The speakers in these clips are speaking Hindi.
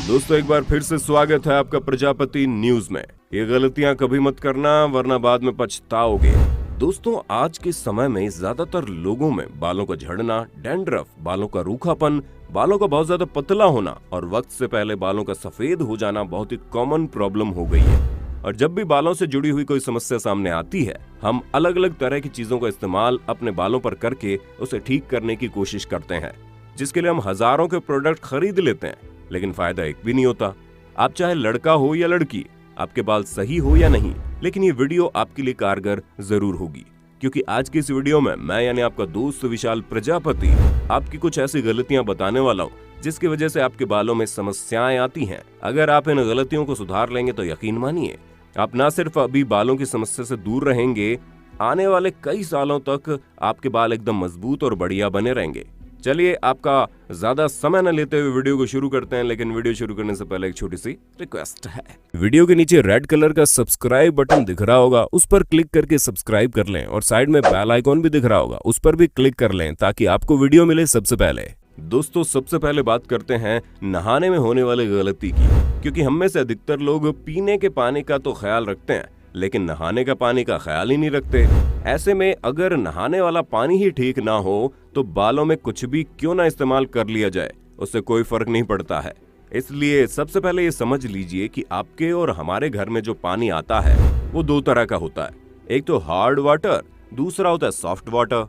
दोस्तों, एक बार फिर से स्वागत है आपका प्रजापति न्यूज में। ये गलतियां कभी मत करना वरना बाद में पछताओगे। दोस्तों, आज के समय में ज्यादातर लोगों में बालों का झड़ना, डैंड्रफ, बालों का रूखापन, बालों का बहुत ज्यादा पतला होना और वक्त से पहले बालों का सफेद हो जाना बहुत ही कॉमन प्रॉब्लम हो गई है। और जब भी बालों से जुड़ी हुई कोई समस्या सामने आती है, हम अलग अलग तरह की चीजों का इस्तेमाल अपने बालों पर करके उसे ठीक करने की कोशिश करते हैं, जिसके लिए हम हजारों के प्रोडक्ट खरीद लेते हैं, लेकिन फायदा एक भी नहीं होता। आप चाहे लड़का हो या लड़की, आपके बाल सही हो या नहीं, लेकिन ये वीडियो आपके लिए कारगर जरूर होगी, क्योंकि आज की इस वीडियो में मैं यानी आपका दोस्त विशाल प्रजापति आपकी कुछ ऐसी गलतियां बताने वाला हूँ जिसकी वजह से आपके बालों में समस्याएं आती हैं। अगर आप इन गलतियों को सुधार लेंगे तो यकीन मानिए, आप न सिर्फ अभी बालों की समस्या से दूर रहेंगे, आने वाले कई सालों तक आपके बाल एकदम मजबूत और बढ़िया बने रहेंगे। चलिए, आपका ज्यादा समय न लेते हुए वीडियो को शुरू करते हैं, लेकिन वीडियो शुरू करने से पहले एक छोटी सी रिक्वेस्ट है। वीडियो के नीचे रेड कलर का सब्सक्राइब बटन दिख रहा होगा, उस पर क्लिक करके सब्सक्राइब कर लें और साइड में बेल आइकॉन भी दिख रहा होगा, उस पर भी क्लिक कर लें ताकि आपको वीडियो मिले सबसे पहले। दोस्तों, सबसे पहले बात करते हैं नहाने में होने वाली गलती की, क्योंकि हम में से अधिकतर लोग पीने के पानी का तो ख्याल रखते हैं, लेकिन नहाने का पानी का ख्याल ही नहीं रखते। ऐसे में अगर नहाने वाला पानी ही ठीक ना हो तो बालों में कुछ भी क्यों ना इस्तेमाल कर लिया जाए, उससे कोई फर्क नहीं पड़ता है। इसलिए सबसे पहले ये समझ लीजिए कि आपके और हमारे घर में जो पानी आता है वो दो तरह का होता है। एक तो हार्ड वाटर, दूसरा होता है सॉफ्ट वाटर।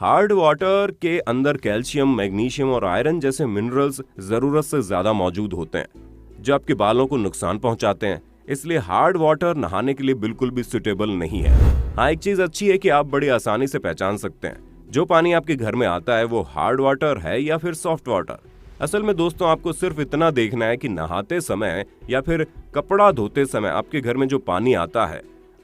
हार्ड वाटर के अंदर कैल्शियम, मैग्नीशियम और आयरन जैसे मिनरल्स जरूरत से ज्यादा मौजूद होते हैं, जो आपके बालों को नुकसान पहुंचाते हैं। इसलिए हार्ड वाटर नहाने के लिए बिल्कुल भी सुटेबल नहीं है। हाँ, एक चीज अच्छी है कि आप बड़ी आसानी से पहचान सकते हैं जो पानी आपके घर में आता है वो हार्ड वाटर है या फिर सॉफ्ट वाटर। असल में दोस्तों, आपको सिर्फ इतना देखना है कि नहाते समय या फिर कपड़ा धोते समय आपके घर में जो पानी आता है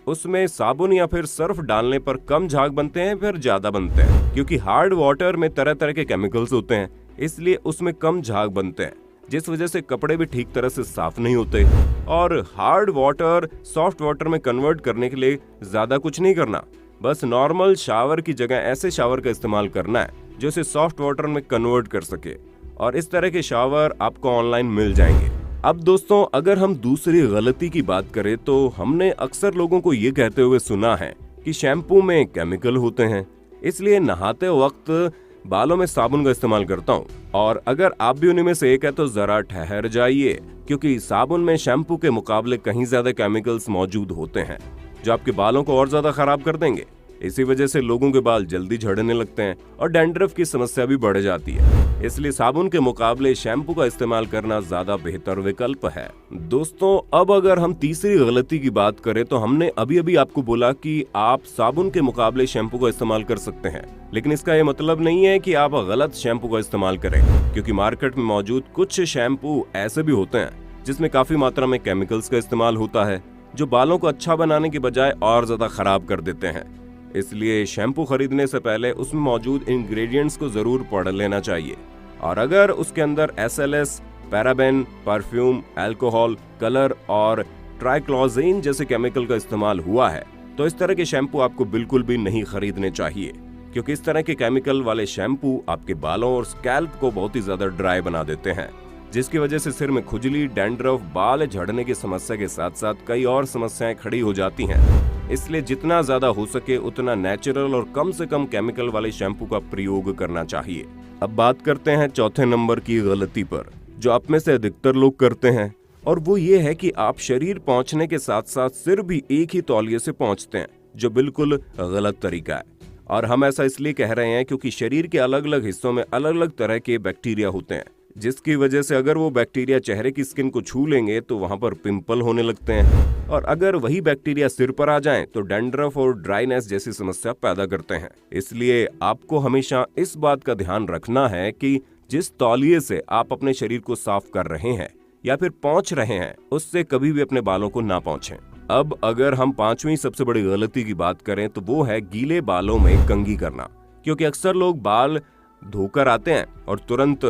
उसमें साबुन या फिर सर्फ डालने पर कम झाग बनते हैं फिर ज्यादा बनते हैं, क्योंकि हार्ड वाटर में तरह तरह के केमिकल्स होते हैं, इसलिए उसमें कम झाग बनते हैं, जिस वजह से कपड़े भी ठीक तरह से साफ नहीं होते। और हार्ड वाटर सॉफ्ट वाटर में कन्वर्ट करने के लिए ज्यादा कुछ नहीं करना, बस नॉर्मल शावर की जगह ऐसे शावर का इस्तेमाल करना है जो इसे सॉफ्ट वाटर में कन्वर्ट कर सके, और इस तरह के शावर आपको ऑनलाइन मिल जाएंगे। अब दोस्तों, अगर हम दूसरी गलती की बात करें तो हमने अक्सर लोगों को ये कहते हुए सुना है कि शैम्पू में केमिकल होते हैं, इसलिए नहाते वक्त बालों में साबुन का इस्तेमाल करता हूँ। और अगर आप भी उन्हीं में से एक है तो जरा ठहर जाइए, क्योंकि साबुन में शैम्पू के मुकाबले कहीं ज्यादा केमिकल्स मौजूद होते हैं जो आपके बालों को और ज्यादा खराब कर देंगे। इसी वजह से लोगों के बाल जल्दी झड़ने लगते हैं और डैंड्रफ की समस्या भी बढ़ जाती है। इसलिए साबुन के मुकाबले शैम्पू का इस्तेमाल करना ज्यादा बेहतर विकल्प है। दोस्तों, अब अगर हम तीसरी गलती की बात करें तो हमने अभी अभी आपको बोला कि आप साबुन के मुकाबले शैम्पू का इस्तेमाल कर सकते हैं, लेकिन इसका ये मतलब नहीं है कि आप गलत शैम्पू का इस्तेमाल करें, क्योंकि मार्केट में मौजूद कुछ शैम्पू ऐसे भी होते हैं जिसमें काफी मात्रा में केमिकल्स का इस्तेमाल होता है, जो बालों को अच्छा बनाने की बजाय और ज्यादा खराब कर देते हैं। इसलिए शैम्पू खरीदने से पहले उसमें मौजूद इंग्रेडिएंट्स को जरूर पढ़ लेना चाहिए, और अगर उसके अंदर SLS, paraben, perfume, alcohol, colour और ट्राइक्लोजेन जैसे केमिकल का इस्तेमाल हुआ है तो इस तरह के शैम्पू आपको बिल्कुल भी नहीं खरीदने चाहिए, क्योंकि इस तरह के केमिकल वाले शैम्पू आपके बालों और स्कैल्प को बहुत ही ज्यादा ड्राई बना देते हैं, जिसकी वजह से सिर में खुजली, डैंड्रफ, बाल झड़ने की समस्या के साथ साथ कई और समस्याएं खड़ी हो जाती हैं। इसलिए जितना ज्यादा हो सके उतना नेचुरल और कम से कम केमिकल वाले शैम्पू का प्रयोग करना चाहिए। अब बात करते हैं चौथे नंबर की गलती पर, जो आप में से अधिकतर लोग करते हैं, और वो ये है कि आप शरीर पोंछने के साथ साथ सिर भी एक ही तौलिए से पोंछते हैं, जो बिल्कुल गलत तरीका है। और हम ऐसा इसलिए कह रहे हैं क्योंकि शरीर के अलग अलग हिस्सों में अलग अलग तरह के बैक्टीरिया होते हैं, जिसकी वजह से अगर वो बैक्टीरिया चेहरे की स्किन को छू लेंगे तो वहां पर पिंपल होने लगते हैं, और अगर वही बैक्टीरिया सिर पर आ जाएं तो डैंड्रफ और ड्राइनेस जैसी समस्या पैदा करते हैं। इसलिए आपको हमेशा इस बात का ध्यान रखना है कि जिस तौलिए से आप अपने शरीर को साफ कर रहे हैं या फिर पोंछ रहे हैं, उससे कभी भी अपने बालों को ना पोंछें। अब अगर हम पांचवी सबसे बड़ी गलती की बात करें तो वो है गीले बालों में कंघी करना, क्योंकि अक्सर लोग बाल धोकर आते हैं और तुरंत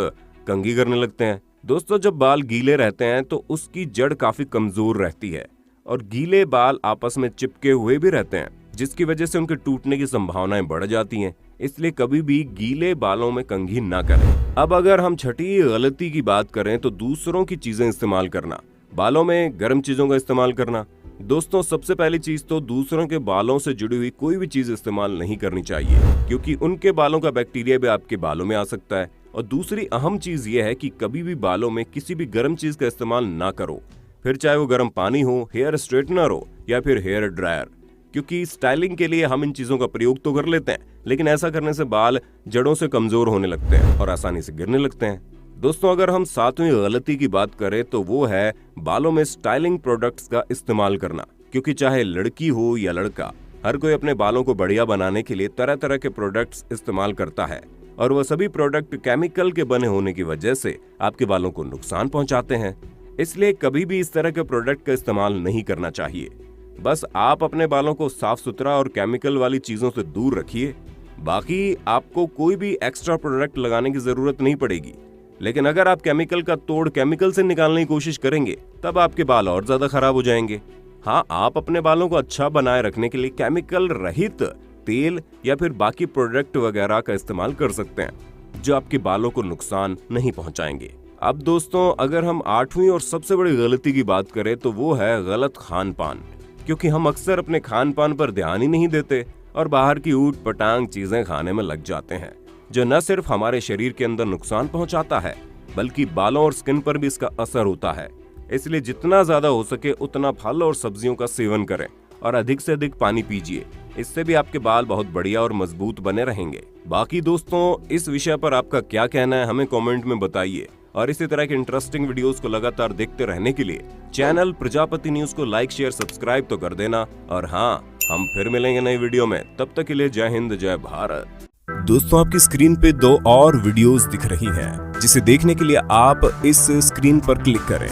कंघी करने लगते हैं। दोस्तों, जब बाल गीले रहते हैं तो उसकी जड़ काफी कमजोर रहती है और गीले बाल आपस में चिपके हुए भी रहते हैं, जिसकी वजह से उनके टूटने की संभावनाएं बढ़ जाती हैं। इसलिए कभी भी गीले बालों में कंघी ना करें। अब अगर हम छठी गलती की बात करें तो दूसरों की चीजें इस्तेमाल करना, बालों में गर्म चीजों का इस्तेमाल करना। दोस्तों, सबसे पहली चीज तो दूसरों के बालों से जुड़ी हुई कोई भी चीज इस्तेमाल नहीं करनी चाहिए, क्योंकि उनके बालों का बैक्टीरिया भी आपके बालों में आ सकता है। और दूसरी अहम चीज यह है कि कभी भी बालों में किसी भी गर्म चीज का इस्तेमाल ना करो, फिर चाहे वो गर्म पानी हो, हेयर स्ट्रेटनर हो या फिर हेयर ड्रायर, क्योंकि स्टाइलिंग के लिए हम इन चीजों का प्रयोग तो कर लेते हैं, लेकिन ऐसा करने से बाल जड़ों से कमजोर होने लगते हैं और आसानी से गिरने लगते हैं। दोस्तों, अगर हम सातवीं गलती की बात करें तो वो है बालों में स्टाइलिंग प्रोडक्ट्स का इस्तेमाल करना, क्योंकि चाहे लड़की हो या लड़का, हर कोई अपने बालों को बढ़िया बनाने के लिए तरह तरह के प्रोडक्ट्स इस्तेमाल करता है और वह सभी प्रोडक्ट केमिकल के बने होने की वजह से आपके बालों को नुकसान पहुंचाते हैं। इसलिए कभी भी इस तरह के प्रोडक्ट का इस्तेमाल नहीं करना चाहिए। बस आप अपने बालों को साफ सुथरा और केमिकल वाली चीजों से दूर रखिए। बाकी आपको कोई भी एक्स्ट्रा प्रोडक्ट लगाने की जरूरत नहीं पड़ेगी, लेकिन अगर आप केमिकल का तोड़ केमिकल से निकालने की कोशिश करेंगे तब आपके बाल और ज्यादा खराब हो जाएंगे। हाँ, आप अपने बालों को अच्छा बनाए रखने के लिए केमिकल रहित तेल या फिर बाकी प्रोडक्ट वगैरह का इस्तेमाल कर सकते हैं, जो आपके बालों को नुकसान नहीं पहुंचाएंगे। अब दोस्तों, अगर हम आठवीं और सबसे बड़ी गलती की बात करें तो वो है गलत खान पान, क्योंकि हम अक्सर अपने खान पान पर ध्यान ही नहीं देते और बाहर की ऊट पटांग चीजें खाने में लग जाते हैं, जो न सिर्फ हमारे शरीर के अंदर नुकसान पहुंचाता है बल्कि बालों और स्किन पर भी इसका असर होता है। इसलिए जितना ज्यादा हो सके उतना फल और सब्जियों का सेवन करें और अधिक से अधिक पानी पीजिए। इससे भी आपके बाल बहुत बढ़िया और मजबूत बने रहेंगे। बाकी दोस्तों, इस विषय पर आपका क्या कहना है हमें कमेंट में बताइए और इसी तरह के इंटरेस्टिंग वीडियोस को लगातार देखते रहने के लिए चैनल प्रजापति न्यूज को लाइक शेयर सब्सक्राइब तो कर देना। और हाँ, हम फिर मिलेंगे नई वीडियो में, तब तक के लिए जय हिंद जय भारत। दोस्तों, आपकी स्क्रीन पे 2 और वीडियोस दिख रही हैं, जिसे देखने के लिए आप इस स्क्रीन पर क्लिक करें।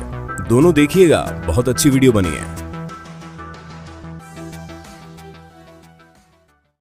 दोनों देखिएगा, बहुत अच्छी वीडियो बनी है।